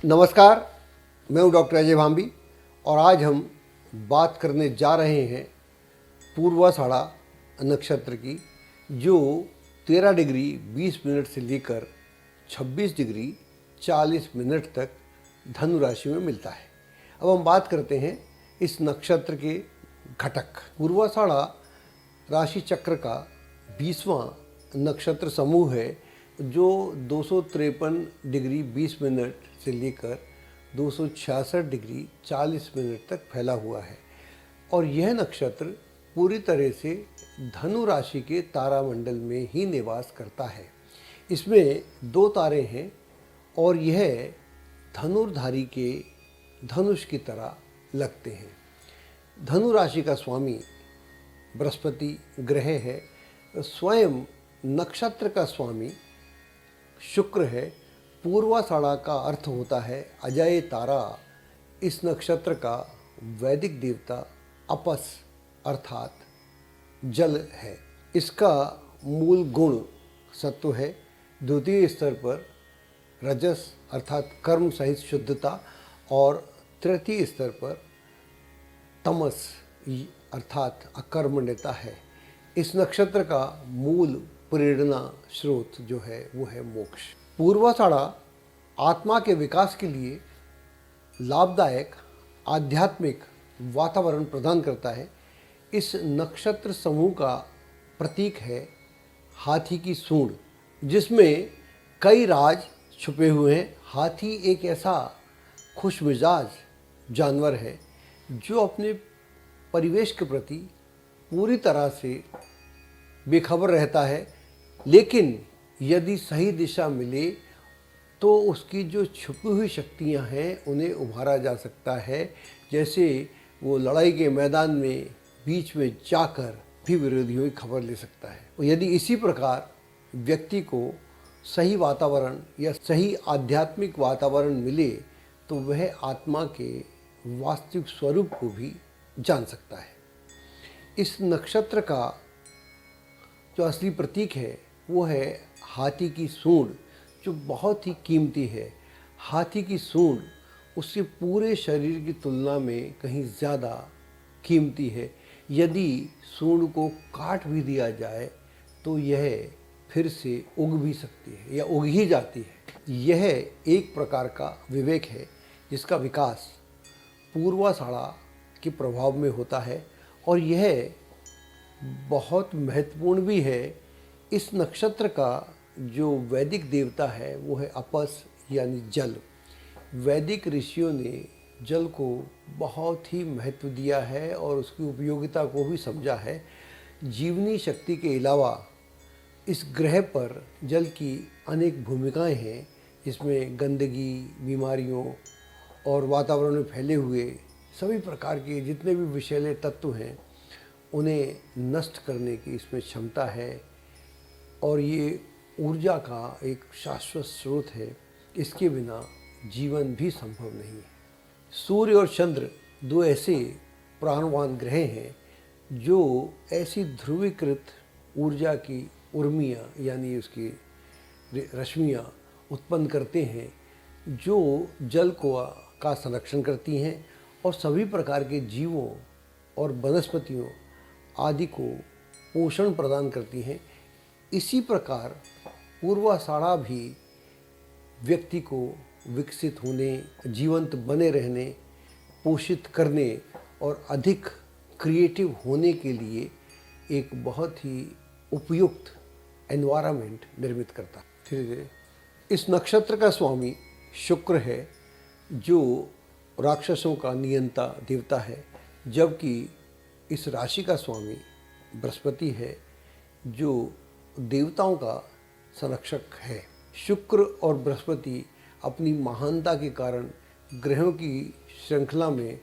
नमस्कार, मैं हूं डॉक्टर अजय भांबी और आज हम बात करने जा रहे हैं पूर्वाषाढ़ा नक्षत्र की, जो 13 डिग्री 20 मिनट से लेकर 26 डिग्री 40 मिनट तक धनु राशि में मिलता है। अब हम बात करते हैं इस नक्षत्र के घटक। पूर्वाषाढ़ा राशि चक्र का 20वां नक्षत्र समूह है, जो 253 डिग्री 20 मिनट से लेकर 266 डिग्री 40 मिनट तक फैला हुआ है और यह नक्षत्र पूरी तरह से धनु राशि के तारामंडल में ही निवास करता है। इसमें 2 तारे हैं और यह धनुर्धारी के धनुष की तरह लगते हैं। धनु राशि का स्वामी बृहस्पति ग्रह है। स्वयं नक्षत्र का स्वामी शुक्र है। पूर्वाषाढ़ा का अर्थ होता है अजय तारा। इस नक्षत्र का वैदिक देवता अपस अर्थात जल है। इसका मूल गुण सत्व है। द्वितीय स्तर पर रजस अर्थात कर्म सहित शुद्धता और तृतीय स्तर पर तमस अर्थात अकर्मण्यता है। इस नक्षत्र का मूल प्रेरणा स्रोत जो है वो है मोक्ष। पूर्वाषाढ़ा आत्मा के विकास के लिए लाभदायक आध्यात्मिक वातावरण प्रदान करता है। इस नक्षत्र समूह का प्रतीक है हाथी की सूंड, जिसमें कई राज छुपे हुए हैं। हाथी एक ऐसा खुश मिजाज जानवर है जो अपने परिवेश के प्रति पूरी तरह से बेखबर रहता है, लेकिन यदि सही दिशा मिले तो उसकी जो छुपी हुई शक्तियां हैं उन्हें उभारा जा सकता है। जैसे वो लड़ाई के मैदान में बीच में जाकर भी विरोधियों की खबर ले सकता है। और यदि इसी प्रकार व्यक्ति को सही वातावरण या सही आध्यात्मिक वातावरण मिले तो वह आत्मा के वास्तविक स्वरूप को भी जान सकता है। इस नक्षत्र का जो असली प्रतीक है वो है हाथी की सूंड, जो बहुत ही कीमती है। हाथी की सूंड उसके पूरे शरीर की तुलना में कहीं ज़्यादा कीमती है। यदि सूंड को काट भी दिया जाए तो यह फिर से उग भी सकती है या उग ही जाती है। यह एक प्रकार का विवेक है जिसका विकास पूर्वाषाढ़ा के प्रभाव में होता है और यह बहुत महत्वपूर्ण भी है। इस नक्षत्र का जो वैदिक देवता है वो है अपस यानी जल। वैदिक ऋषियों ने जल को बहुत ही महत्व दिया है और उसकी उपयोगिता को भी समझा है। जीवनी शक्ति के अलावा इस ग्रह पर जल की अनेक भूमिकाएं हैं, जिसमें गंदगी, बीमारियों और वातावरण में फैले हुए सभी प्रकार के जितने भी विषैले तत्व हैं उन्हें नष्ट करने की इसमें क्षमता है और ये ऊर्जा का एक शाश्वत स्रोत है। इसके बिना जीवन भी संभव नहीं है। सूर्य और चंद्र 2 ऐसे प्राणवान ग्रह हैं जो ऐसी ध्रुवीकृत ऊर्जा की उर्मियाँ यानी उसकी रश्मियाँ उत्पन्न करते हैं जो जल को का संरक्षण करती हैं और सभी प्रकार के जीवों और वनस्पतियों आदि को पोषण प्रदान करती हैं। इसी प्रकार पूर्वाषाढ़ा भी व्यक्ति को विकसित होने, जीवंत बने रहने, पोषित करने और अधिक क्रिएटिव होने के लिए एक बहुत ही उपयुक्त एनवायरनमेंट निर्मित करता है। फिर इस नक्षत्र का स्वामी शुक्र है, जो राक्षसों का नियंता देवता है, जबकि इस राशि का स्वामी बृहस्पति है, जो देवताओं का संरक्षक है। शुक्र और बृहस्पति अपनी महानता के कारण ग्रहों की श्रृंखला में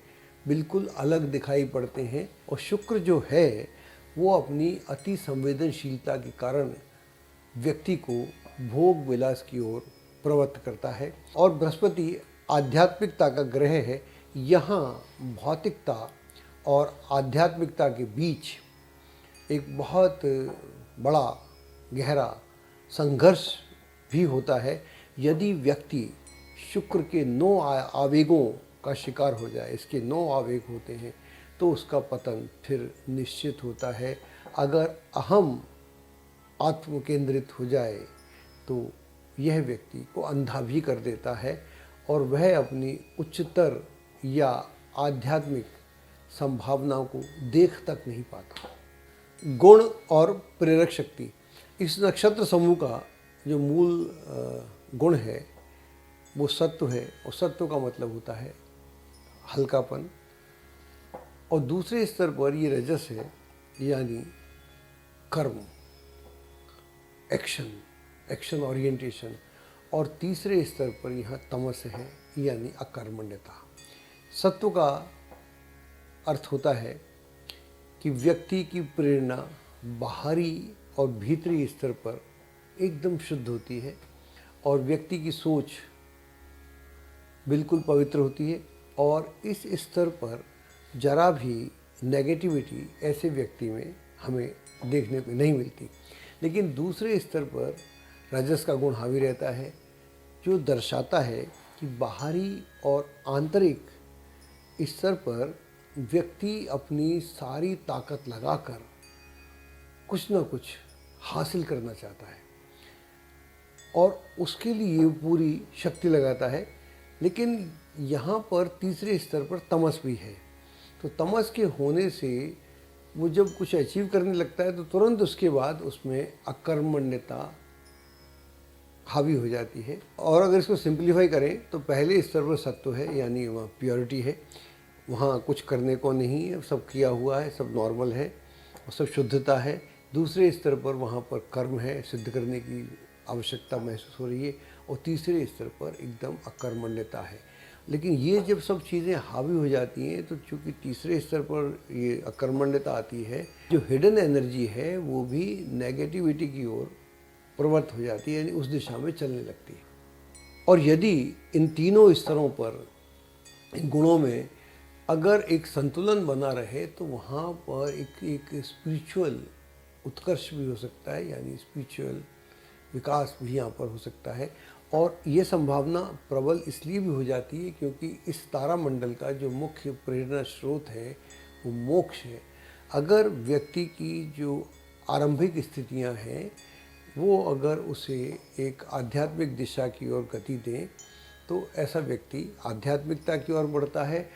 बिल्कुल अलग दिखाई पड़ते हैं और शुक्र जो है वो अपनी अति संवेदनशीलता के कारण व्यक्ति को भोग विलास की ओर प्रवृत्त करता है और बृहस्पति आध्यात्मिकता का ग्रह है। यहाँ भौतिकता और आध्यात्मिकता के बीच एक बहुत बड़ा गहरा संघर्ष भी होता है। यदि व्यक्ति शुक्र के 9 आवेगों का शिकार हो जाए, इसके 9 आवेग होते हैं, तो उसका पतन फिर निश्चित होता है। अगर अहम आत्म केंद्रित हो जाए तो यह व्यक्ति को अंधा भी कर देता है और वह अपनी उच्चतर या आध्यात्मिक संभावनाओं को देख तक नहीं पाता। गुण और प्रेरक शक्ति। इस नक्षत्र समूह का जो मूल गुण है वो सत्व है, और सत्व का मतलब होता है हल्कापन। और दूसरे स्तर पर ये रजस है, यानी कर्म, एक्शन ओरिएंटेशन। और तीसरे स्तर पर यहाँ तमस है, यानी अकर्मण्यता। सत्व का अर्थ होता है कि व्यक्ति की प्रेरणा बाहरी और भीतरी स्तर पर एकदम शुद्ध होती है और व्यक्ति की सोच बिल्कुल पवित्र होती है, और इस स्तर पर जरा भी नेगेटिविटी ऐसे व्यक्ति में हमें देखने को नहीं मिलती। लेकिन दूसरे स्तर पर रजस का गुण हावी रहता है, जो दर्शाता है कि बाहरी और आंतरिक स्तर पर व्यक्ति अपनी सारी ताकत लगाकर कुछ न कुछ हासिल करना चाहता है और उसके लिए पूरी शक्ति लगाता है। लेकिन यहाँ पर तीसरे स्तर पर तमस भी है, तो तमस के होने से वो जब कुछ अचीव करने लगता है तो तुरंत उसके बाद उसमें अकर्मण्यता हावी हो जाती है। और अगर इसको सिंप्लीफाई करें तो पहले स्तर पर सत्व है, यानी वहाँ प्योरिटी है, वहाँ कुछ करने को नहीं है, सब किया हुआ है, सब नॉर्मल है और सब शुद्धता है। दूसरे स्तर पर वहाँ पर कर्म है, सिद्ध करने की आवश्यकता महसूस हो रही है। और तीसरे स्तर पर एकदम अकर्मण्यता है। लेकिन ये जब सब चीज़ें हावी हो जाती हैं तो चूँकि तीसरे स्तर पर ये अकर्मण्यता आती है, जो हिडन एनर्जी है वो भी नेगेटिविटी की ओर प्रवृत्त हो जाती है, यानी उस दिशा में चलने लगती है। और यदि इन तीनों स्तरों पर, इन गुणों में अगर एक संतुलन बना रहे तो वहाँ पर एक स्पिरिचुअल उत्कर्ष भी हो सकता है, यानी स्पिरिचुअल विकास भी यहाँ पर हो सकता है। और ये संभावना प्रबल इसलिए भी हो जाती है क्योंकि इस तारामंडल का जो मुख्य प्रेरणा स्रोत है वो मोक्ष है। अगर व्यक्ति की जो आरंभिक स्थितियाँ हैं वो अगर उसे एक आध्यात्मिक दिशा की ओर गति दें तो ऐसा व्यक्ति आध्यात्मिकता की ओर बढ़ता है।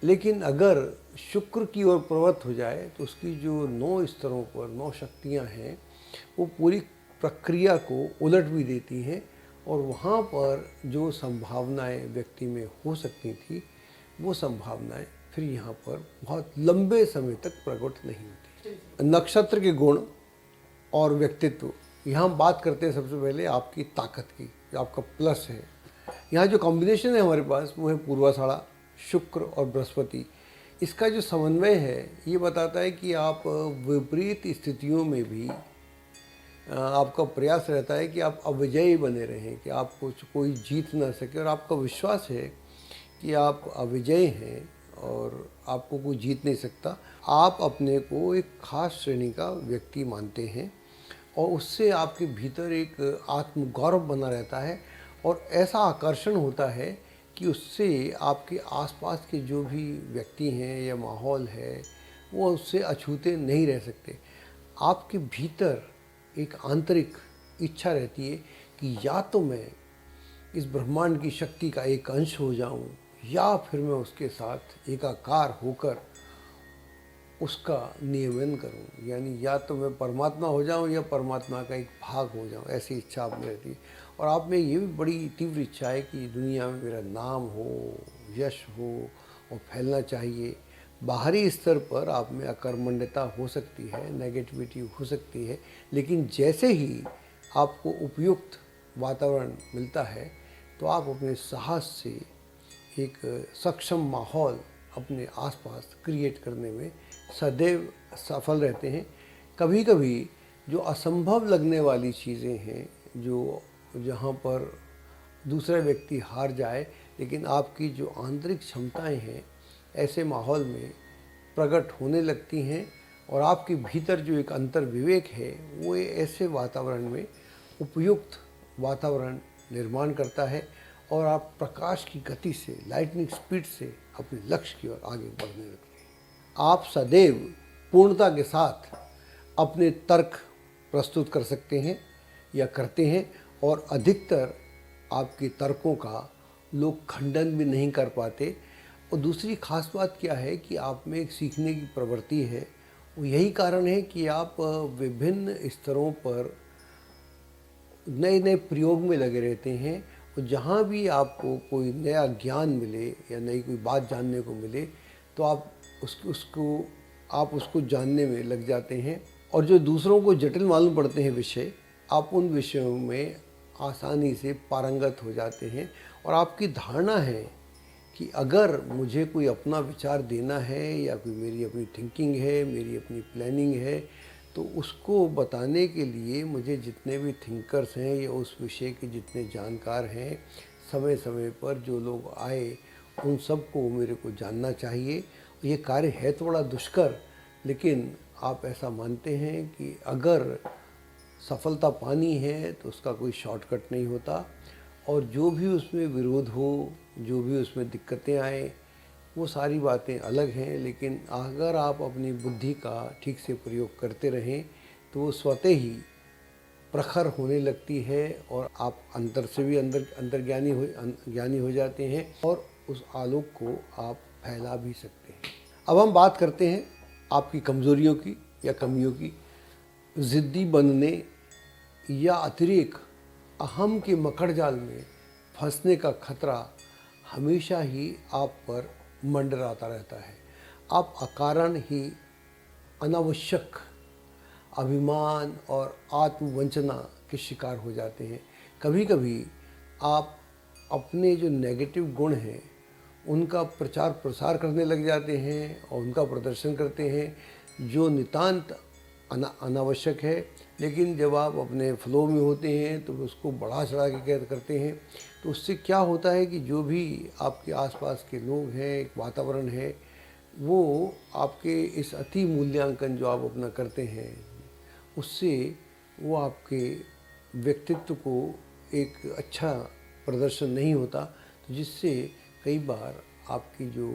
लेकिन अगर शुक्र की ओर प्रवृत्त हो जाए तो उसकी जो 9 स्तरों पर 9 शक्तियाँ हैं वो पूरी प्रक्रिया को उलट भी देती हैं, और वहाँ पर जो संभावनाएं व्यक्ति में हो सकती थी वो संभावनाएं फिर यहाँ पर बहुत लंबे समय तक प्रकट नहीं होती। नक्षत्र के गुण और व्यक्तित्व। यहाँ बात करते हैं सबसे पहले आपकी ताकत की, जो आपका प्लस है। यहाँ जो कॉम्बिनेशन है हमारे पास वो है पूर्वाषाढ़ा, शुक्र और बृहस्पति। इसका जो समन्वय है ये बताता है कि आप विपरीत स्थितियों में भी आपका प्रयास रहता है कि आप अविजयी बने रहें, कि आपको कोई जीत ना सके, और आपका विश्वास है कि आप अविजयी हैं और आपको कोई जीत नहीं सकता। आप अपने को एक खास श्रेणी का व्यक्ति मानते हैं और उससे आपके भीतर एक आत्मगौरव बना रहता है, और ऐसा आकर्षण होता है कि उससे आपके आसपास के जो भी व्यक्ति हैं या माहौल है वो उससे अछूते नहीं रह सकते। आपके भीतर एक आंतरिक इच्छा रहती है कि या तो मैं इस ब्रह्मांड की शक्ति का एक अंश हो जाऊं, या फिर मैं उसके साथ एकाकार होकर उसका नियमन करूं, यानी या तो मैं परमात्मा हो जाऊं या परमात्मा का एक भाग हो जाऊं, ऐसी इच्छा आप में रहती है। और आप में ये भी बड़ी तीव्र इच्छा है कि दुनिया में मेरा नाम हो, यश हो और फैलना चाहिए। बाहरी स्तर पर आप में अकर्मण्यता हो सकती है, नेगेटिविटी हो सकती है, लेकिन जैसे ही आपको उपयुक्त वातावरण मिलता है तो आप अपने साहस से एक सक्षम माहौल अपने आसपास क्रिएट करने में सदैव सफल रहते हैं। कभी कभी जो असंभव लगने वाली चीज़ें हैं, जो जहाँ पर दूसरा व्यक्ति हार जाए, लेकिन आपकी जो आंतरिक क्षमताएं हैं ऐसे माहौल में प्रकट होने लगती हैं, और आपके भीतर जो एक अंतर विवेक है वो ऐसे वातावरण में उपयुक्त वातावरण निर्माण करता है। और आप प्रकाश की गति से, लाइटनिंग स्पीड से अपने लक्ष्य की ओर आगे बढ़ने लगते हैं। आप सदैव पूर्णता के साथ अपने तर्क प्रस्तुत कर सकते हैं या करते हैं, और अधिकतर आपके तर्कों का लोग खंडन भी नहीं कर पाते। और दूसरी खास बात क्या है कि आप में एक सीखने की प्रवृत्ति है। वो यही कारण है कि आप विभिन्न स्तरों पर नए नए प्रयोग में लगे रहते हैं, और जहाँ भी आपको कोई नया ज्ञान मिले या नई कोई बात जानने को मिले तो आप उसको जानने में लग जाते हैं। और जो दूसरों को जटिल मालूम पड़ते हैं विषय, आप उन विषयों में आसानी से पारंगत हो जाते हैं। और आपकी धारणा है कि अगर मुझे कोई अपना विचार देना है या कोई मेरी अपनी थिंकिंग है, मेरी अपनी प्लानिंग है, तो उसको बताने के लिए मुझे जितने भी थिंकर्स हैं या उस विषय के जितने जानकार हैं, समय समय पर जो लोग आए उन सबको मेरे को जानना चाहिए। ये कार्य है थोड़ा दुष्कर, लेकिन आप ऐसा मानते हैं कि अगर सफलता पानी है तो उसका कोई शॉर्टकट नहीं होता, और जो भी उसमें विरोध हो, जो भी उसमें दिक्कतें आए, वो सारी बातें अलग हैं। लेकिन अगर आप अपनी बुद्धि का ठीक से प्रयोग करते रहें तो वो स्वतः ही प्रखर होने लगती है, और आप अंदर से भी ज्ञानी हो जाते हैं, और उस आलोक को आप फैला भी सकते हैं। अब हम बात करते हैं आपकी कमज़ोरियों की या कमियों की। ज़िद्दी बनने या अतिरेक अहम के मकड़जाल में फंसने का खतरा हमेशा ही आप पर मंडराता रहता है। आप अकारण ही अनावश्यक अभिमान और आत्मवंचना के शिकार हो जाते हैं। कभी कभी आप अपने जो नेगेटिव गुण हैं उनका प्रचार प्रसार करने लग जाते हैं और उनका प्रदर्शन करते हैं, जो नितांत अनावश्यक है। लेकिन जब आप अपने फ्लो में होते हैं तो उसको बढ़ा चढ़ा के कैद करते हैं, तो उससे क्या होता है कि जो भी आपके आसपास के लोग हैं, एक वातावरण है, वो आपके इस अति मूल्यांकन जो आप अपना करते हैं उससे वो आपके व्यक्तित्व को एक अच्छा प्रदर्शन नहीं होता, तो जिससे कई बार आपकी जो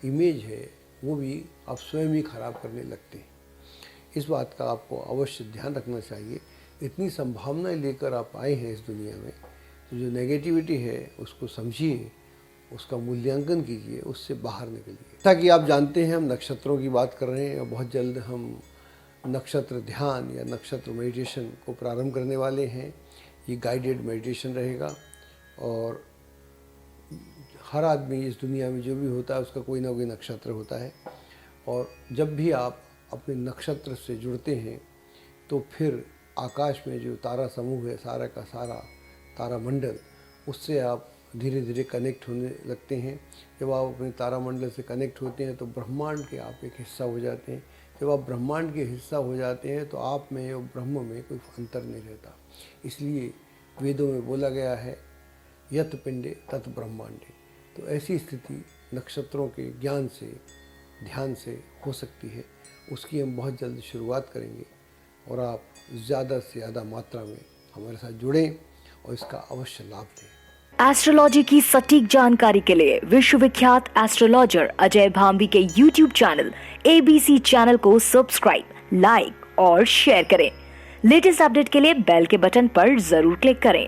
इमेज है वो भी आप स्वयं ही खराब करने लगते हैं। इस बात का आपको अवश्य ध्यान रखना चाहिए। इतनी संभावनाएं लेकर आप आए हैं इस दुनिया में, तो जो नेगेटिविटी है उसको समझिए, उसका मूल्यांकन कीजिए, उससे बाहर निकलिए। ताकि आप जानते हैं हम नक्षत्रों की बात कर रहे हैं, और बहुत जल्द हम नक्षत्र ध्यान या नक्षत्र मेडिटेशन को प्रारंभ करने वाले हैं। ये गाइडेड मेडिटेशन रहेगा, और हर आदमी इस दुनिया में जो भी होता है उसका कोई ना कोई नक्षत्र होता है, और जब भी आप अपने नक्षत्र से जुड़ते हैं तो फिर आकाश में जो तारा समूह है, सारा का सारा तारा मंडल, उससे आप धीरे धीरे कनेक्ट होने लगते हैं। जब आप अपने तारा मंडल से कनेक्ट होते हैं तो ब्रह्मांड के आप एक हिस्सा हो जाते हैं। जब आप ब्रह्मांड के हिस्सा हो जाते हैं तो आप में और ब्रह्म में कोई अंतर नहीं रहता। इसलिए वेदों में बोला गया है यत पिंडे तत् ब्रह्मांडे। तो ऐसी स्थिति नक्षत्रों के ज्ञान से, ध्यान से हो सकती है। उसकी हम बहुत जल्द शुरुआत करेंगे, और आप ज़्यादा से ज़्यादा मात्रा में हमारे साथ जुड़ें और इसका अवश्य लाभ दें। एस्ट्रोलॉजी की सटीक जानकारी के लिए विश्वविख्यात एस्ट्रोलॉजर अजय भांबी के YouTube चैनल ABC चैनल को सब्सक्राइब, लाइक और शेयर करें। लेटेस्ट अपडेट के लिए बेल के बटन पर जरूर क्लिक करें।